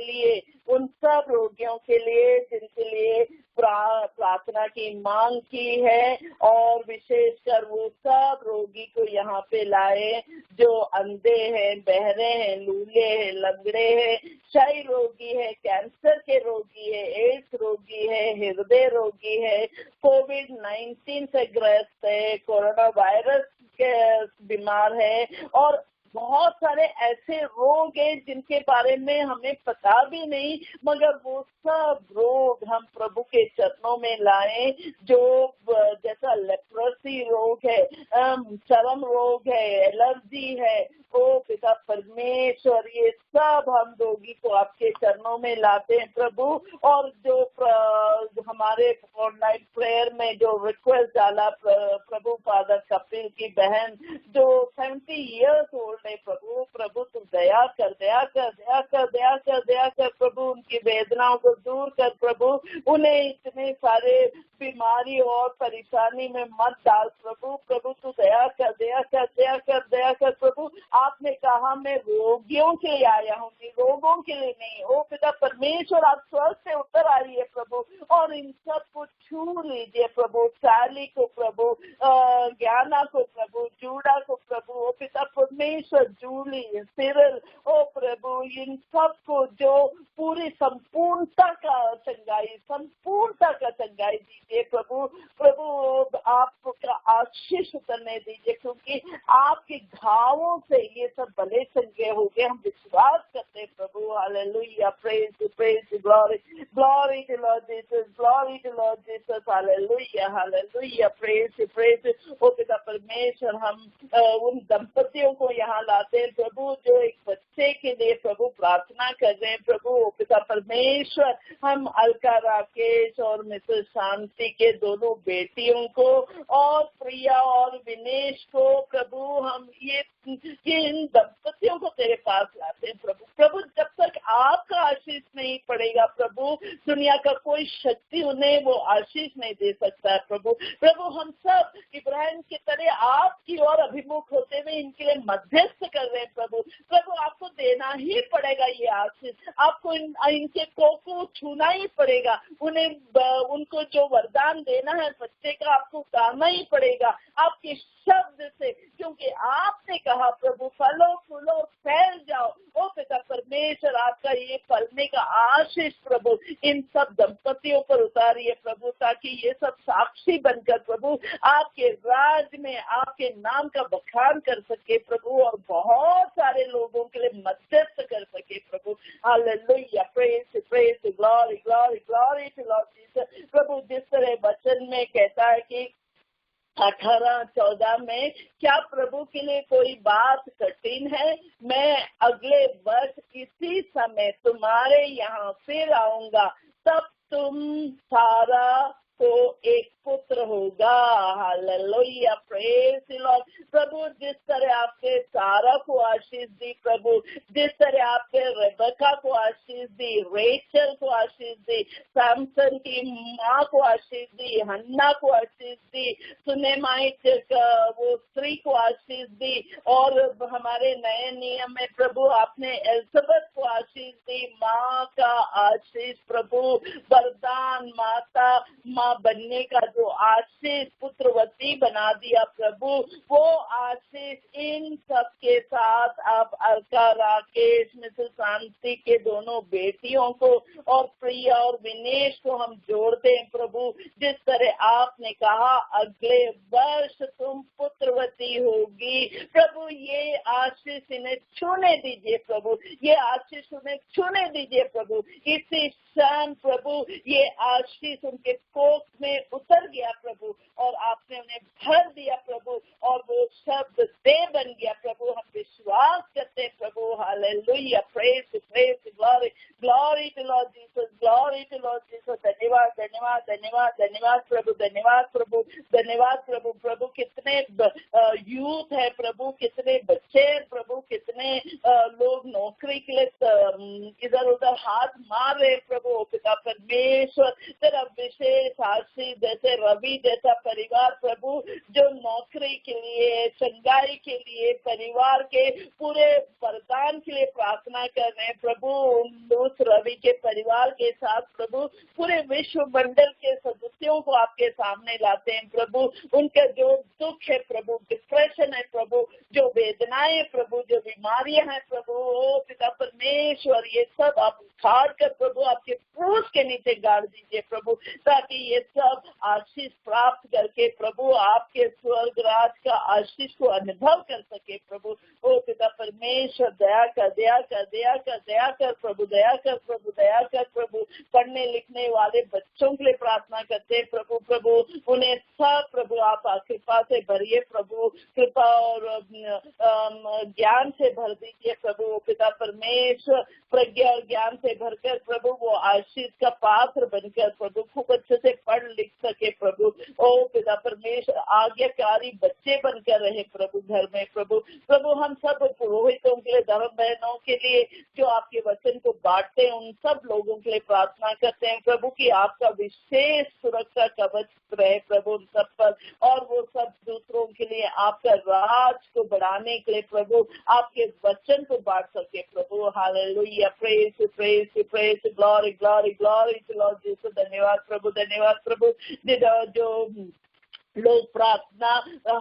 लिए जिनके लिए प्रार्थना की मांग की है, और विशेषकर वो सब रोगी को यहाँ पे लाए जो अंधे हैं, बहरे हैं, लूले हैं, लंगड़े हैं, क्षय रोगी है, कैंसर के रोगी है, एड्स रोगी है, हृदय रोगी है, कोविड-19 से ग्रस्त है, कोरोना वायरस के बीमार है, और बहुत सारे ऐसे रोग हैं जिनके बारे में हमें पता भी नहीं, मगर वो सब रोग हम प्रभु के चरणों में लाएं। जो जैसा लेप्रोसी रोग है, चर्म रोग है, एलर्जी है, ओ पिता परमेश्वर, ये सब हम रोगी को आपके चरणों में लाते हैं प्रभु। और जो हमारे ऑनलाइन प्रेयर में जो रिक्वेस्ट डाला प्रभु फादर कपिल की बहन जो 70 इयर्स ओल्ड है, प्रभु तुम दया कर प्रभु, उनकी वेदनाओं को दूर कर प्रभु, उन्हें इतने सारे बीमारी और परेशानी में मत डाल प्रभु तू दया कर प्रभु। आपने कहा मैं रोगियों के लिए आया हूँ, रोगों के लिए नहीं। ओ पिता परमेश्वर, आप स्वर्ग से उतर आइए प्रभु और इन सब को छू लीजिए प्रभु, चाली को प्रभु, ज्ञाना को प्रभु, जूड़ा को प्रभु, ओ पिता परमेश्वर, जूली, सिरल, ओ प्रभु, इन सब को जो पूरी संपूर्णता का चंगाई दीजिए प्रभु आपका आशीष उतरने दीजिए, क्योंकि आपके घावों से ये सब भले चंगे हो गए, हम विश्वास करते हैं प्रभु। Hallelujah, praise praise, glory glory to Lord Jesus, glory to Lord Jesus, hallelujah hallelujah, praise praise. ओ पिता परमेश्वर, हम उन दंपतियों को यहाँ लाते हैं प्रभु जो एक बच्चे के लिए प्रभु प्रार्थना कर रहे हैं प्रभु। ओ पिता परमेश्वर, हम अलका राकेश और मिसेस शांति के दोनों बेटियों को और प्रिया और विनेश को प्रभु, हम ये इन दंपतियों को तेरे पास लाते हैं प्रभु। प्रभु, जब तक आपका आशीष नहीं पड़ेगा प्रभु, दुनिया का कोई शक्ति उन्हें वो आशीष नहीं दे सकता है प्रभु। प्रभु, हम सब इब्राहिम की तरह आपकी ओर अभिमुख होते हुए इनके लिए मध्यस्थ कर रहे हैं प्रभु। प्रभु, आपको देना ही पड़ेगा ये आशीष, आपको इनके को छूना ही पड़ेगा, उनको जो वरदान देना है बच्चे का आपको उतारना ही पड़ेगा आपके शब्द से, क्योंकि आपने कहा प्रभु फलो फूलो फैल जाओ। ओ पिता परमेश्वर, आपका ये फलने का आशीष प्रभु इन सब दंपतियों पर उतारिए प्रभु, ताकि ये सब साक्षी बनकर प्रभु आपके राज में आपके नाम का बखान कर सके प्रभु, और बहुत सारे लोगों के लिए मध्यस्थ कर सके प्रभु। Hallelujah, praise praise, glory glory glory to Lord Jesus. प्रभु, जिस तरह वचन में कहता है कि 18-14 में, क्या प्रभु के लिए कोई बात कठिन है? मैं अगले वर्ष इसी समय तुम्हारे यहाँ फिर आऊंगा, तब तुम सारा को एक पुत्र होगा। Hallelujah, praise the Lord. प्रभु, जिस तरह आपके सारा को आशीष दी प्रभु, जिस तरह आपके रेबेका को आशीष दी, रेचल को आशीष दी, सैमसन की माँ को आशीष दी, हन्ना को आशीष दी, सुनेमाइट वो स्त्री को आशीष दी, और हमारे नए नियम में प्रभु आपने एलिजबेथ को आशीष दी। माँ का आशीष प्रभु, वरदान, माता माँ बनने का जो आशीष, पुत्रवती बना दिया प्रभु, वो आशीष इन सब के साथ आप अलका राकेश मिसेस शांति के दोनों बेटियों को और प्रिया और विनेश को हम जोड़ते हैं प्रभु। जिस तरह आपने कहा अगले वर्ष तुम पुत्रवती होगी प्रभु, ये आशीष इन्हें छूने दीजिए प्रभु, ये आशीष उन्हें छूने दीजिए प्रभु। इसी क्षण प्रभु ये आशीष उनके कोख में उतर गया प्रभु, और आपने उन्हें भर दिया प्रभु, और वो शब्द दे बन गया प्रभु। हम विश्वास करते हैं प्रभु। Hallelujah, praise praise, glory glory to Lord Jesus, glory to Lord Jesus. धन्यवाद धन्यवाद धन्यवाद धन्यवाद प्रभु, धन्यवाद प्रभु, धन्यवाद प्रभु। प्रभु, कितने यूथ है प्रभु, कितने बच्चे हैं प्रभु, कितने लोग नौकरी के लिए इधर उधर हाथ मार रहे प्रभु। पिता परमेश्वर, तेरा विशेष आशीष, जैसे रवि जैसा परिवार प्रभु, जो नौकरी के लिए, चंगाई के लिए, परिवार के पूरे वरदान के लिए प्रार्थना कर रहे हैं प्रभु, उस रवि के परिवार के साथ प्रभु पूरे विश्व मंडल के सदस्यों को आपके सामने लाते हैं प्रभु। उनका जो दुख है प्रभु, डिप्रेशन है प्रभु, जो वेदनाएं प्रभु, जो बीमारियां हैं प्रभु, ओ पिता परमेश्वर, ये सब आप उखाड़ कर प्रभु आपके क्रूस के नीचे गाड़ दीजिए प्रभु, ताकि ये सब आशीष प्राप्त करके प्रभु आपके स्वर्ग राज का आशीष को अनुभव कर सके प्रभु। ओ पिता परमेश्वर, दया कर दया कर दया कर दया कर प्रभु, दया कर प्रभु, दया कर प्रभु। पढ़ने लिखने वाले बच्चों के लिए प्रार्थना करते हैं प्रभु, प्रभु उन्हें सब प्रभु आप कृपा से भरिए प्रभु, कृपा और ज्ञान से भर दीजिए प्रभु। पिता परमेश्वर, प्रज्ञा और ज्ञान से भरकर प्रभु वो आशीष का पात्र बनकर प्रभु खूब अच्छे से पढ़ लिख सके प्रभु। ओ पिता परमेश्वर, आज्ञाकारी बच्चे बनकर रहे प्रभु घर में प्रभु। प्रभु, हम सब पुरोहितों के लिए, धर्म बहनों के लिए जो आपके वचन को बांटते हैं, उन सब लोगों के लिए प्रार्थना करते हैं प्रभु कि आपका विशेष सुरक्षा कवच रहे प्रभु उन सब पर, और वो सब दूसरों के लिए आपका राज को बढ़ाने के लिए प्रभु आपके वचन को बांट सके प्रभु। Hallelujah, praise praise praise, glory glory glory to Lord Jesus. धन्यवाद प्रभु, धन्यवाद प्रभु। जो लोग प्रार्थना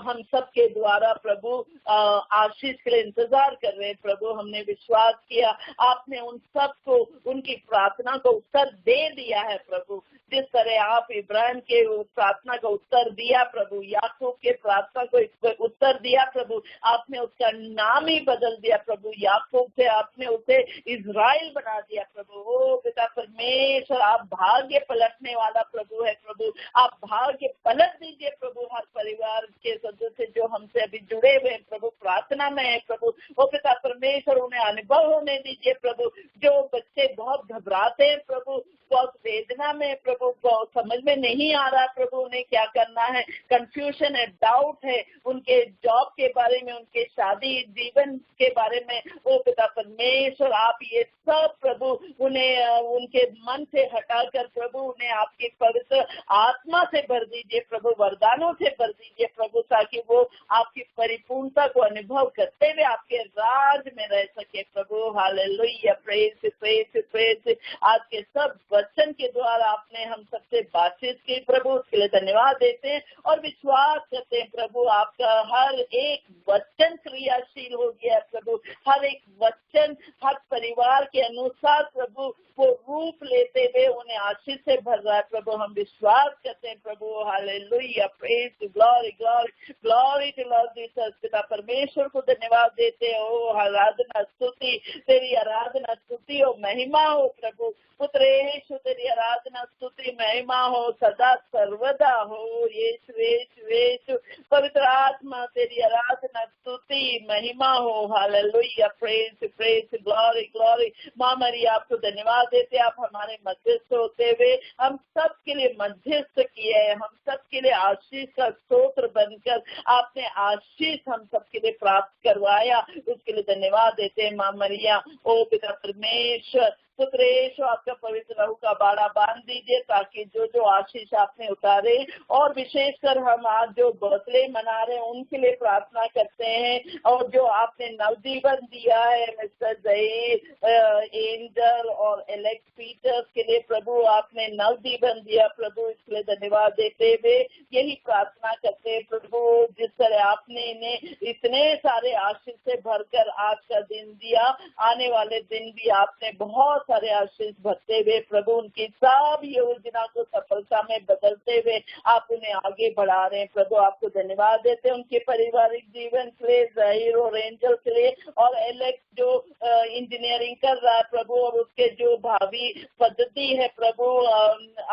हम सबके द्वारा प्रभु आशीष के लिए इंतजार कर रहे हैं। प्रभु हमने विश्वास किया, आपने उन सबको उनकी प्रार्थना को उत्तर दे दिया है प्रभु। जिस तरह आप इब्राहिम के प्रार्थना का उत्तर दिया प्रभु, याकूब के प्रार्थना को उत्तर दिया प्रभु, आपने उसका नाम ही बदल दिया प्रभु। याकूब से आपने उसे इज़राइल बना दिया प्रभु। ओ पिता परमेश्वर, आप भाग्य पलटने वाला प्रभु है प्रभु। आप भाग्य पलट दीजिए प्रभु। हर परिवार के सदस्य जो हमसे अभी जुड़े हुए हैं प्रभु, प्रार्थना में है प्रभु, ओ पिता परमेश्वर उन्हें अनुभव होने दीजिए प्रभु। जो बच्चे बहुत घबराते हैं प्रभु, बहुत वेदना में प्रभु, बहुत समझ में नहीं आ रहा प्रभु उन्हें क्या करना है, कंफ्यूजन है, डाउट है उनके जॉब के बारे में, उनके शादी जीवन के बारे में, ओ पिता परमेश्वर आप ये सब प्रभु उन्हें उनके मन से हटाकर प्रभु उन्हें आपकी पवित्र आत्मा से भर दीजिए प्रभु, वरदानों से भर दीजिए प्रभु, ताकि वो आपकी परिपूर्णता को अनुभव करते हुए आपके राज में रह सके प्रभु। Hallelujah, praise praise praise. आज के सब वचन के द्वारा आपने हम सबसे बातचीत की प्रभु, उसके लिए धन्यवाद देते हैं और विश्वास करते हैं प्रभु आपका हर एक वचन क्रियाशील हो गया प्रभु। हर एक वचन हर परिवार के अनुसार प्रभु वो रूप लेते हुए उन्हें आशीष से भर रहा है प्रभु। हम विश्वास करते हैं प्रभु। Hallelujah, praise, glory glory glory to Lord Jesus. पिता परमेश्वर को धन्यवाद देते हो, आराधना स्तुति तेरी, आराधना स्तुति और महिमा हो प्रभु। पुत्र यीशु तेरी आराधना स्तुति महिमा हो सदा सर्वदा हो। यीशु यीशु यीशु, पवित्र आत्मा तेरी आराधना स्तुति महिमा हो। Hallelujah, praise praise, glory glory. माँ मरिया आपको धन्यवाद देते, आप हमारे मध्यस्थ होते हुए हम सब के लिए मध्यस्थ किए हैं, हम सब के लिए आशीष का स्तोत्र बनकर आपने आशीष हम सब के लिए प्राप्त करवाया, उसके लिए धन्यवाद देते हैं माँ मरिया। ओ पिता परमेश्वर, पुत्र यीशु आपका पवित्र लहू का बाड़ा बांध दीजिए, ताकि जो जो आशीष आपने उतारे, और विशेषकर हम आज जो बर्थडे मना रहे हैं उनके लिए प्रार्थना करते हैं, और जो आपने नवजीवन दिया है मिस्टर जहीर, एंजल और एलेक्स पीटर्स के लिए प्रभु आपने नवजीवन दिया प्रभु, इसके लिए धन्यवाद देते हुए यही प्रार्थना करते हैं प्रभु, जिस तरह आपने इन्हें इतने सारे आशीष से भरकर आज का दिन दिया, आने वाले दिन भी आपने बहुत सारे आशीष भरते हुए प्रभु उनकी सब योजना को सफलता में बदलते हुए आप उन्हें आगे बढ़ा रहे हैं प्रभु। आपको धन्यवाद देते हैं उनके पारिवारिक जीवन के लिए, जहीर और एंजल के लिए, और एलेक्स जो इंजीनियरिंग कर रहा है प्रभु, और उसके जो भावी पद्धति है प्रभु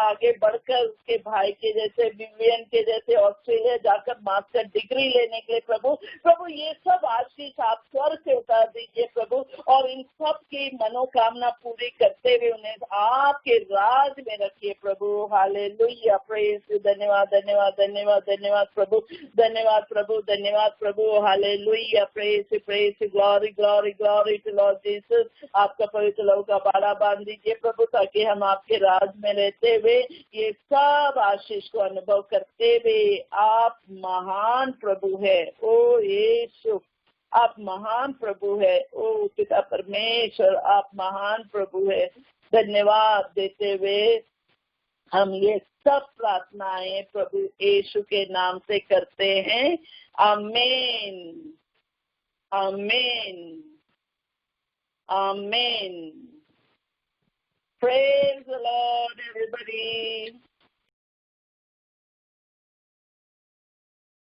आगे बढ़कर उसके भाई के जैसे, विवियन के जैसे ऑस्ट्रेलिया जाकर मास्टर डिग्री लेने के लिए प्रभु, प्रभु ये सब आशीष आप स्वर्ग से उतार दीजिए प्रभु, और इन सब की मनोकामना पूरी करते हुए उन्हें आपके राज में रखिए प्रभु। हालेलुया, प्रेज, धन्यवाद धन्यवाद धन्यवाद धन्यवाद प्रभु, धन्यवाद प्रभु, धन्यवाद प्रभु। Hallelujah, praise praise, glory glory glory to Lord Jesus. आपका पवित्र लहू का बाड़ा बांध दीजिए प्रभु, ताकि हम आपके राज में रहते हुए ये सब आशीष को अनुभव करते हुए, आप महान प्रभु है ओ यीशु, आप महान प्रभु है ओ पिता परमेश्वर, आप महान प्रभु है। धन्यवाद देते हुए हम ये सब प्रार्थनाएं प्रभु यीशु के नाम से करते हैं। आमीन आमीन आमीन। Praise the Lord everybody।